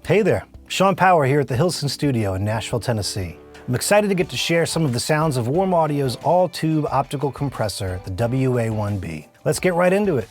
Hey there, Sean Power here at the Hilson Studio in Nashville, Tennessee. I'm excited to get to share some of the sounds of Warm Audio's all-tube optical compressor, the WA-1B. Let's get right into it.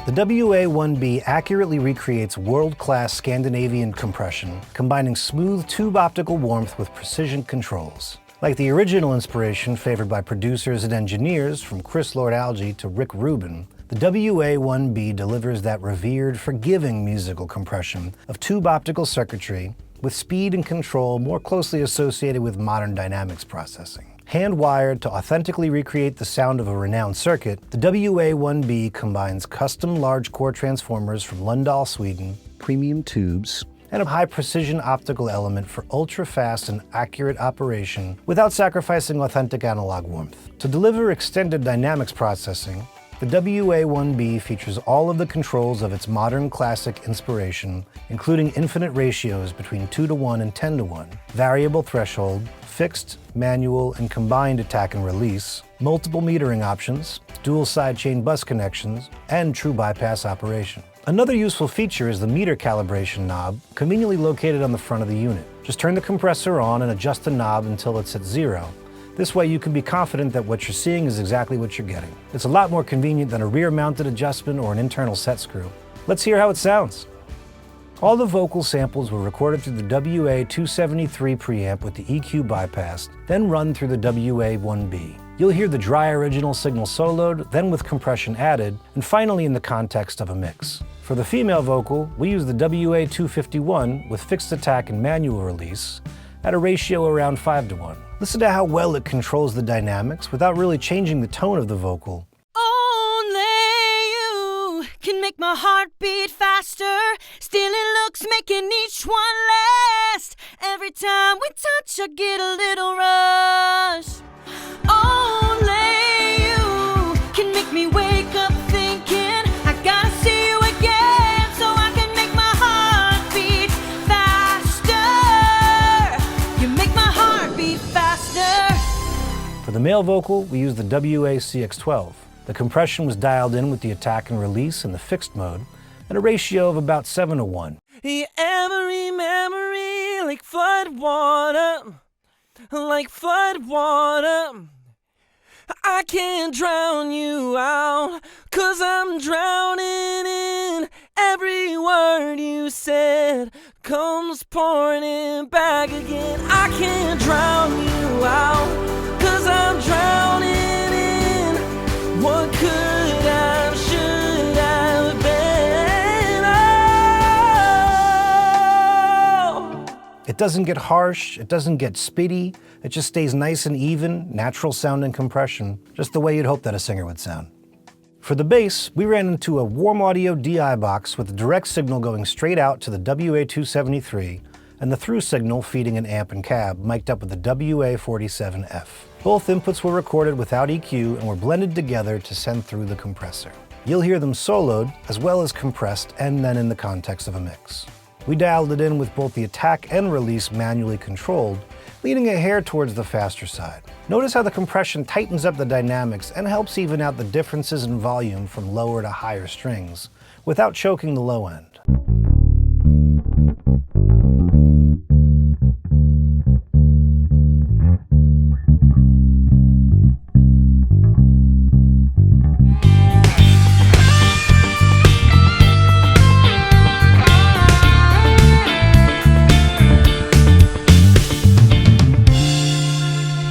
The WA-1B accurately recreates world-class Scandinavian compression, combining smooth tube optical warmth with precision controls. Like the original inspiration favored by producers and engineers from Chris Lord-Alge to Rick Rubin, the WA-1B delivers that revered, forgiving musical compression of tube optical circuitry with speed and control more closely associated with modern dynamics processing. Hand-wired to authentically recreate the sound of a renowned circuit, the WA-1B combines custom large core transformers from Lundahl Sweden, premium tubes, and a high-precision optical element for ultra-fast and accurate operation without sacrificing authentic analog warmth. To deliver extended dynamics processing, the WA-1B features all of the controls of its modern classic inspiration, including infinite ratios between 2:1 and 10:1, variable threshold, fixed, manual, and combined attack and release, multiple metering options, dual sidechain bus connections, and true bypass operation. Another useful feature is the meter calibration knob, conveniently located on the front of the unit. Just turn the compressor on and adjust the knob until it's at 0. This way you can be confident that what you're seeing is exactly what you're getting. It's a lot more convenient than a rear-mounted adjustment or an internal set screw. Let's hear how it sounds. All the vocal samples were recorded through the WA-273 preamp with the EQ bypassed, then run through the WA-1B. You'll hear the dry original signal soloed, then with compression added, and finally in the context of a mix. For the female vocal, we use the WA-251 with fixed attack and manual release at a ratio around 5:1. Listen to how well it controls the dynamics without really changing the tone of the vocal. Only you can make my heart beat faster. Stealing looks, making each one last. Every time we touch, I get a little rush. Only you can make me wake up thinking I gotta see you again, so I can make my heart beat faster. You make my heart beat faster. For the male vocal, we use the WA-CX12. The compression was dialed in with the attack and release in the fixed mode at a ratio of about 7:1. Every memory like flood water, like flood water. I can't drown you out, 'cause I'm drowning in every word you said comes pouring back again. I can't drown you out, 'cause I'm drowning in what could have, should have been. Oh. It doesn't get harsh, it doesn't get spitty, it just stays nice and even, natural sounding compression, just the way you'd hope that a singer would sound. For the bass, we ran into a Warm Audio DI box with a direct signal going straight out to the WA-273 and the through signal feeding an amp and cab mic'd up with the WA-47F. Both inputs were recorded without EQ and were blended together to send through the compressor. You'll hear them soloed as well as compressed and then in the context of a mix. We dialed it in with both the attack and release manually controlled, leaning a hair towards the faster side. Notice how the compression tightens up the dynamics and helps even out the differences in volume from lower to higher strings, without choking the low end.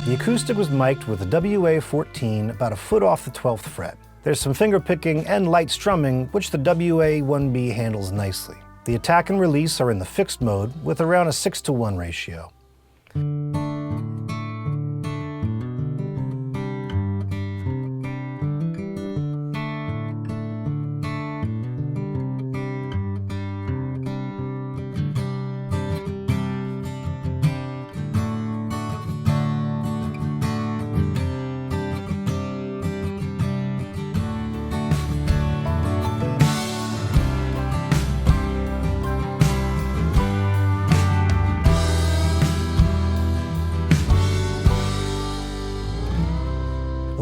The acoustic was mic'd with a WA-14 about a foot off the 12th fret. There's some finger picking and light strumming, which the WA-1B handles nicely. The attack and release are in the fixed mode with around a 6:1 ratio.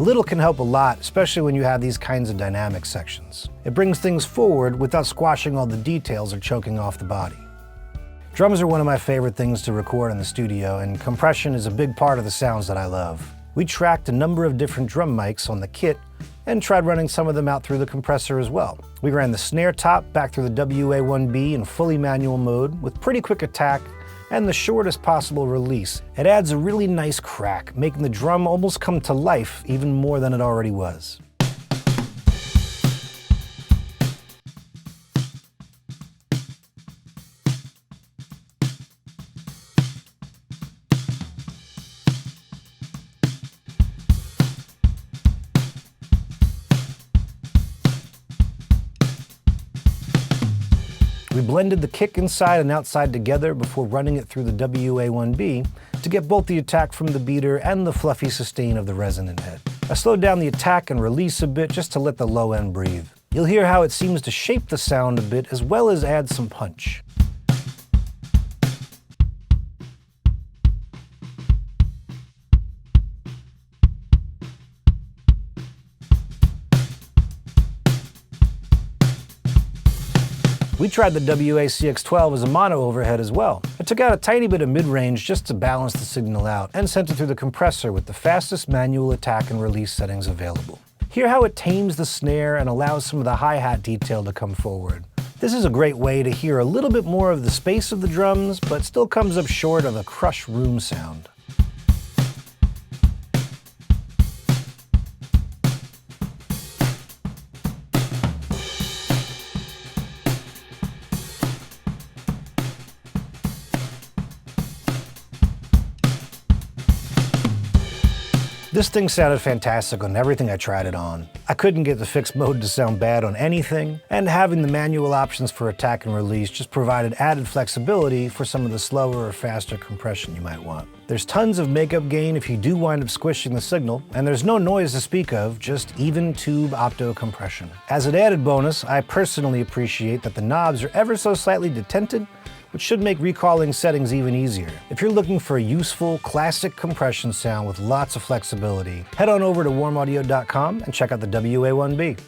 A little can help a lot, especially when you have these kinds of dynamic sections. It brings things forward without squashing all the details or choking off the body. Drums are one of my favorite things to record in the studio, and compression is a big part of the sounds that I love. We tracked a number of different drum mics on the kit and tried running some of them out through the compressor as well. We ran the snare top back through the WA-1B in fully manual mode with pretty quick attack and the shortest possible release. It adds a really nice crack, making the drum almost come to life even more than it already was. We blended the kick inside and outside together before running it through the WA-1B to get both the attack from the beater and the fluffy sustain of the resonant head. I slowed down the attack and release a bit just to let the low end breathe. You'll hear how it seems to shape the sound a bit as well as add some punch. We tried the WA-CX12 as a mono overhead as well. I took out a tiny bit of mid-range just to balance the signal out and sent it through the compressor with the fastest manual attack and release settings available. Hear how it tames the snare and allows some of the hi-hat detail to come forward. This is a great way to hear a little bit more of the space of the drums, but still comes up short of a crushed room sound. This thing sounded fantastic on everything I tried it on. I couldn't get the fixed mode to sound bad on anything, and having the manual options for attack and release just provided added flexibility for some of the slower or faster compression you might want. There's tons of makeup gain if you do wind up squishing the signal, and there's no noise to speak of, just even tube opto compression. As an added bonus, I personally appreciate that the knobs are ever so slightly detented, which should make recalling settings even easier. If you're looking for a useful, classic compression sound with lots of flexibility, head on over to warmaudio.com and check out the WA-1B.